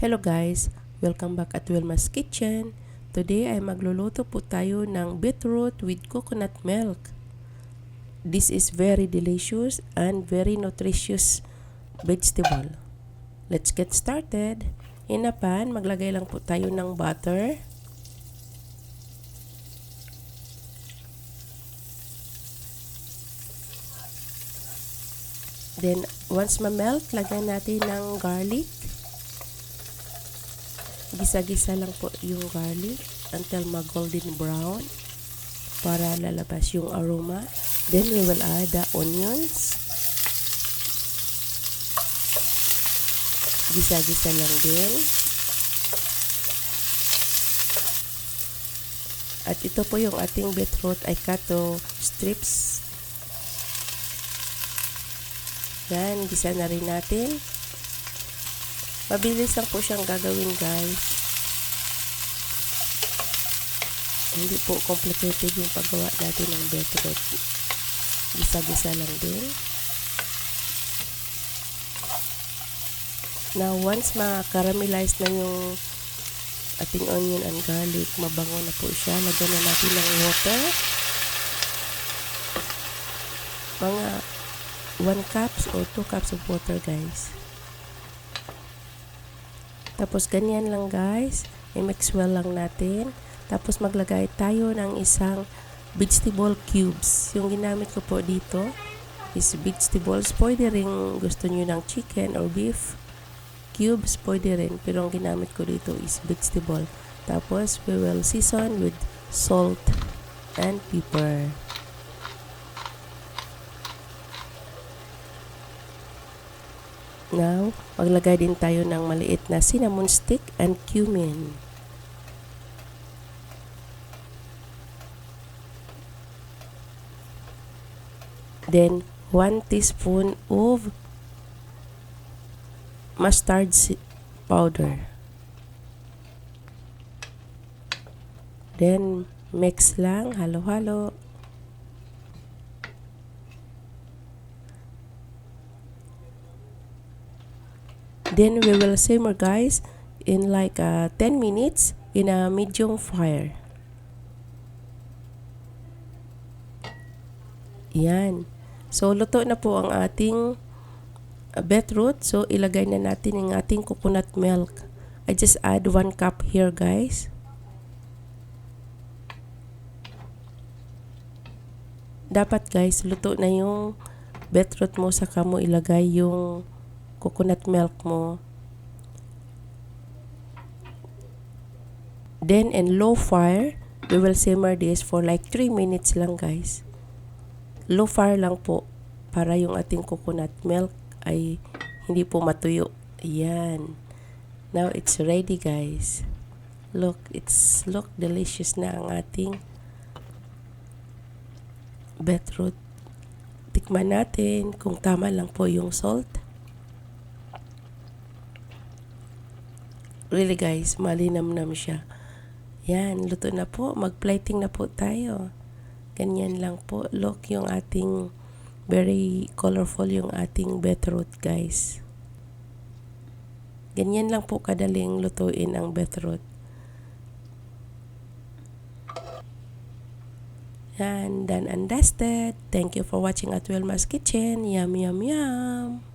Hello guys! Welcome back at Wilmas Kitchen. Today ay magluluto po tayo ng beetroot with coconut milk. This is very delicious and very nutritious vegetable. Let's get started. In a pan, maglagay lang po tayo ng butter. Then, once ma-melt, lagyan natin ng garlic. Gisa-gisa lang po yung garlic until mag-golden brown para lalabas yung aroma. Then we will add the onions. Gisa-gisa lang din. At ito po yung ating beetroot ay cut to strips. Yan, gisa na rin natin. Mabilis lang po siyang gagawin guys. Hindi po complicated yung paggawa natin ng beetroot. Gisa-gisa lang din. Now once ma-caramelize na yung ating onion and garlic, mabango na po siya. Lagyan na natin ng water. Mga 1 cups or 2 cups of water guys. Tapos ganyan lang guys, i-mix well lang natin. Tapos maglagay tayo ng isang vegetable cubes. Yung ginamit ko po dito is vegetables. Pwede rin gusto nyo ng chicken or beef cubes, pwede rin. Pero ang ginamit ko dito is vegetable. Tapos we will season with salt and pepper. Now, maglagay din tayo ng maliit na cinnamon stick and cumin. Then, 1 teaspoon of mustard powder. Then, mix lang, halo-halo. Then we will simmer guys in like 10 minutes in a medium fire. Yan. So luto na po ang ating beetroot. So ilagay na natin ang ating coconut milk. I just add 1 cup here guys. Dapat guys luto na yung beetroot mo saka mo ilagay yung coconut milk mo. Then in low fire, we will simmer this for like 3 minutes lang guys. Low fire lang po para yung ating coconut milk ay hindi po matuyo. Ayan. Now it's ready guys. Look delicious na ang ating beetroot. Tikman natin kung tama lang po yung salt. Really guys, malinamnam siya. Yan, luto na po. Mag-plating na po tayo. Ganyan lang po. Look yung ating very colorful yung ating beetroot guys. Ganyan lang po kadaling lutuin ang beetroot. Yan, done and dusted. Thank you for watching at Wilmas Kitchen. Yum, yum, yum.